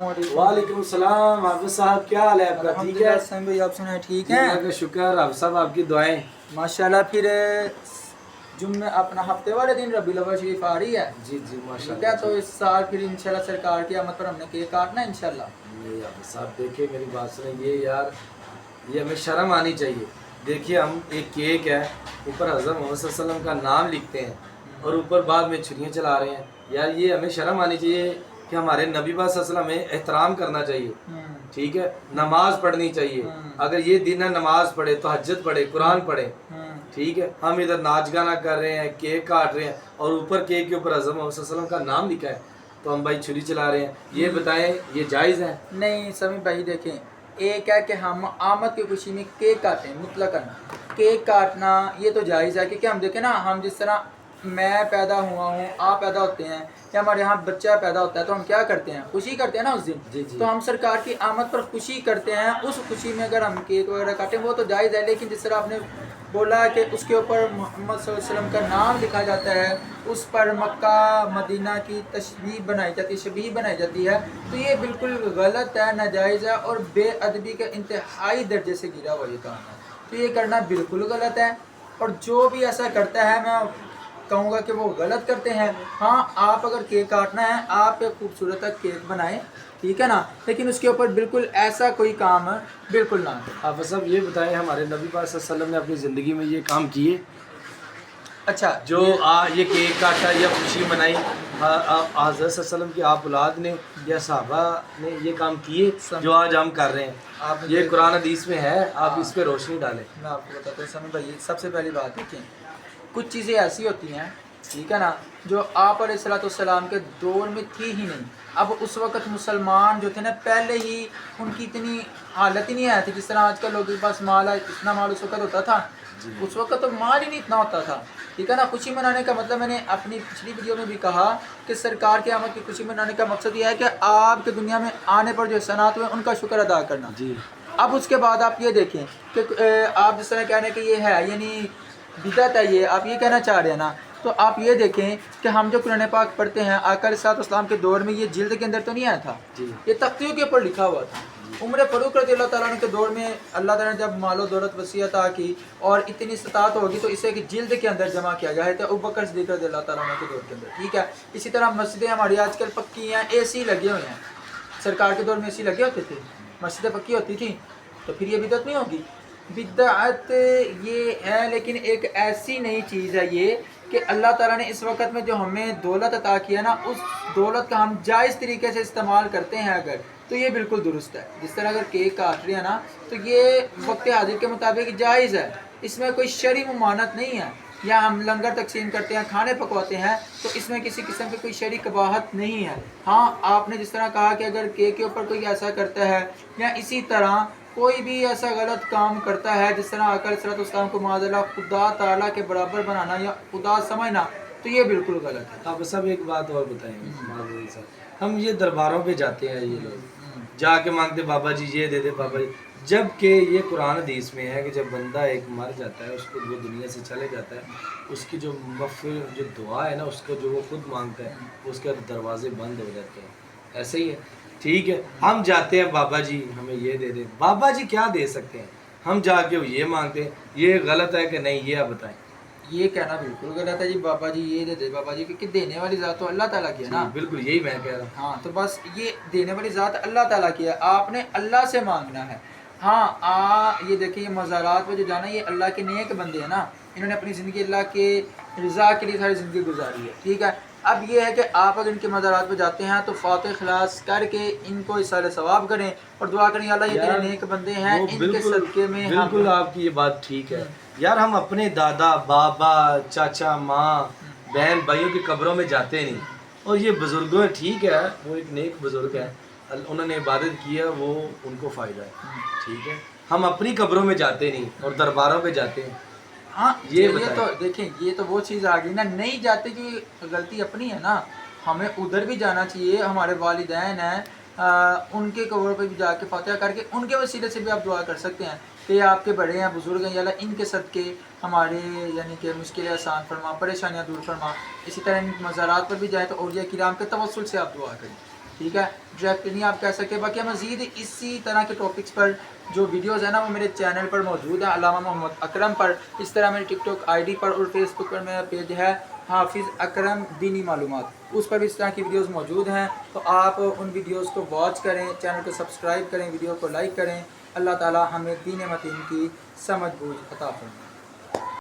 वालेकुम सलाम हाफिज साहब, क्या हाल है आपका? ठीक है सैम भाई, आप सुनाए ठीक हैं? अल्लाह का शुक्र। हाफिज साहब आपकी दुआएं। माशाल्लाह। फिर जुम्मे अपना हफ्ते वाले दिन रबीउल अव्वल शरीफ आ रही है। जी जी ठीक है, माशाल्लाह तो जी। इस साल फिर इंशाल्लाह सरकार की आमद पर हमने केक काटना है इंशाल्लाह। ये हाफिज साहब देखिए मेरी बात सुने, ये यार ये हमें शर्म आनी चाहिए। देखिए हम एक केक है, ऊपर हज़रत मोहम्मद सल्लल्लाहु अलैहि वसल्लम का नाम लिखते हैं और ऊपर बाद में छुरियाँ चला रहे हैं। यार ये हमें शर्म आनी चाहिए कि हमारे नबी पाक सल्लल्लाहु अलैहि वसल्लम में एहतराम करना चाहिए। ठीक है, नमाज पढ़नी चाहिए। अगर ये दिन है नमाज पढ़े, तहज्जुद पढ़े, कुरान पढ़े। ठीक है, हम इधर नाच गाना कर रहे हैं, केक काट रहे हैं और ऊपर केक के ऊपर हज़रत मोहम्मद सल्लल्लाहु अलैहि वसल्लम का नाम लिखा है, तो हम भाई छुरी चला रहे हैं। ये बताएं ये जायज़ है? नहीं समी भाई, देखें, एक है कि हम आमद की खुशी में केक काटें, मुतलकन केक काटना ये तो जायज़ है। क्योंकि हम देखें ना, हम जिस तरह मैं पैदा हुआ हूँ, आप पैदा होते हैं या हमारे यहाँ बच्चा पैदा होता है, तो हम क्या करते हैं? खुशी करते हैं ना उस दिन। जी जी। तो हम सरकार की आमद पर खुशी करते हैं। उस खुशी में अगर हम केक वगैरह काटें वो तो जायज़ है। लेकिन जिस तरह आपने बोला कि उसके ऊपर मोहम्मद सल्लल्लाहु अलैहि वसल्लम का नाम लिखा जाता है, उस पर मक्का मदीना की तशबीह बनाई जाती है, शबीह बनाई जाती है, तो ये बिल्कुल गलत है, नाजायज़ है और बेअदबी के इंतहाई दर्जे से गिरा हुआ ये काम है। तो ये करना बिल्कुल गलत है और जो भी ऐसा करता है मैं कहूँगा कि वो गलत करते हैं। हाँ, आप अगर केक काटना है, आप एक खूबसूरत केक बनाएं, ठीक है ना, लेकिन उसके ऊपर बिल्कुल ऐसा कोई काम बिल्कुल ना करें। हाफिज साहब ये बताएं, हमारे नबी पाक सल्लल्लाहु अलैहि वसल्लम ने अपनी ज़िंदगी में ये काम किए? अच्छा, जो ये केक काटा या खुशी मनाई, हज़रत सल्लल्लाहु अलैहि वसल्लम की आप औलाद ने या सहाबा ने ये काम किए जो आज हम कर रहे हैं? ये कुरान हदीस में है, आप इस पे रोशनी डालें। मैं आपको बताता हूँ समय भाई, सबसे पहली बात है कि कुछ चीज़ें ऐसी होती हैं, ठीक है ना, जो आप अलैहिस्सलाम के दौर में थी ही नहीं। अब उस वक़्त मुसलमान जो थे ना, पहले ही उनकी इतनी हालत ही नहीं आई थी। जिस तरह आजकल लोगों के पास माल है, इतना माल उस वक़्त होता था, उस वक़्त तो माल ही नहीं इतना होता था। ठीक है ना, खुशी मनाने का मतलब मैंने अपनी पिछली वीडियो में भी कहा कि सरकार की आमद की खुशी मनाने का मकसद यह है कि आपके दुनिया में आने पर जो एहसानात हुए उनका शुक्र अदा करना। जी। अब उसके बाद आप ये देखें कि आप जिस तरह कहने कि ये है यानी बिदअत है, ये आप ये कहना चाह रहे हैं ना, तो आप ये देखें कि हम जो कुरान पाक पढ़ते हैं, आका अलैहिस्सलाम के दौर में ये जिल्द के अंदर तो नहीं आया था, ये तख्तियों के ऊपर लिखा हुआ था। उम्र फ़ारूक रज़ियल्लाहु ताला अन्हु के दौर में अल्लाह ताला ने जब मालो दौलत वसी अता की और इतनी इस्तात होगी तो इसे कि जिल्द के अंदर जमा किया गया है, तो अबू बकर सिद्दीक़ रज़ियल्लाहु ताला अन्हु के दौर के अंदर। ठीक है, इसी तरह मस्जिदें हमारी आजकल पक्की हैं, AC लगे हुए हैं। सरकार के दौर में AC लगे होते थे, मस्जिदें पक्की होती थी, तो फिर ये बिदअत नहीं होगी। बिदअत ये है, लेकिन एक ऐसी नई चीज़ है ये कि अल्लाह ताला ने इस वक्त में जो हमें दौलत अता किया ना, उस दौलत का हम जायज़ तरीके से इस्तेमाल करते हैं अगर, तो ये बिल्कुल दुरुस्त है। जिस तरह अगर केक काट रहे हैं ना, तो ये वक्त हाजिर के मुताबिक जायज़ है, इसमें कोई शरई मुमानत नहीं है। या हम लंगर तकसीम करते हैं, खाने पकवाते हैं, तो इसमें किसी किस्म की कोई शरई कबाहत नहीं है। हाँ, आपने जिस तरह कहा कि अगर केक के ऊपर कोई ऐसा करता है या इसी तरह कोई भी ऐसा गलत काम करता है, जिस तरह आका अलैहिस्सलाम को माज़अल्लाह खुदा ताला के बराबर बनाना या खुदा समझना, तो ये बिल्कुल गलत है। आप सब एक बात और बताएंगे, हम ये दरबारों पे जाते हैं, ये लोग जाके मांगते बाबा जी ये दे दे बाबा जी, जबकि ये कुरान हदीस में है कि जब बंदा एक मर जाता है, उसको वो दुनिया से चले जाता है, उसकी जो मग़फ़िर जो दुआ है ना, उसको जो वो खुद मांगता है, उसके दरवाजे बंद हो जाते हैं। ऐसे ही है, ठीक है, हम जाते हैं बाबा जी हमें ये दे दे, बाबा जी क्या दे सकते हैं? हम जाके ये मांगते हैं, ये गलत है कि नहीं, ये आप बताएं। ये कहना बिल्कुल गलत है जी, बाबा जी ये दे दे बाबा जी, क्योंकि देने वाली ज़ात तो अल्लाह ताला की है ना। बिल्कुल यही मैं कह रहा हूँ। हाँ, तो बस ये देने वाली ज़ात अल्लाह ताला की है, आपने अल्लाह से मांगना है। हाँ, ये देखिए, ये मज़ारात पे जो जाना, ये अल्लाह के नेक बंदे हैं ना, इन्होंने अपनी ज़िंदगी अल्लाह के रज़ा के लिए सारी ज़िंदगी गुजारी है। ठीक है, अब ये है कि आप अगर इनके मज़ारात पे जाते हैं तो फ़ातिह ख़लास करके इनको इसाल सवाब करें और दुआ करें, अल्लाह ये तेरे नेक बंदे हैं, इनके सदक़े में बिल्कुल आपकी ये बात ठीक है। यार हम अपने दादा बाबा चाचा माँ बहन भाइयों की कब्रों में जाते नहीं, और ये बुज़ुर्गों ठीक है, वो एक नेक बुज़ुर्ग है, उन्होंने इबादत की है, वो उनको फ़ायदा है, ठीक है, हम अपनी कब्रों में जाते नहीं और दरबारों पे जाते हैं। हाँ, ये तो देखें, ये तो वो चीज़ आ गई ना, नहीं जाते की गलती अपनी है ना, हमें उधर भी जाना चाहिए। हमारे वालिदैन हैं, उनके कब्रों पे भी जाके फातिहा करके उनके वसीले से भी आप दुआ कर सकते हैं कि आपके बड़े हैं, बुज़ुर्ग हैं, या अल्लाह इनके सदक़े हमारे यानी कि मुश्किलें आसान फरमा, परेशानियाँ दूर फरमा। इसी तरह इन मज़ारात पर भी जाए तो औलिया किराम के तवस्सुल से आप दुआ करें। ٹھیک ہے، ڈائریکٹ نہیں آپ کہہ سکتے. باقی مزید اسی طرح کے ٹاپکس پر جو ویڈیوز ہیں نا وہ میرے چینل پر موجود ہیں علامہ محمد اکرم پر. اس طرح میری ٹک ٹاک آئی ڈی پر اور فیس بک پر میرا پیج ہے حافظ اکرم دینی معلومات، اس پر بھی اس طرح کی ویڈیوز موجود ہیں. تو آپ ان ویڈیوز کو واچ کریں، چینل کو سبسکرائب کریں، ویڈیو کو لائک کریں. اللہ تعالی ہمیں دین متین کی سمجھ بوجھ عطا فرمائے.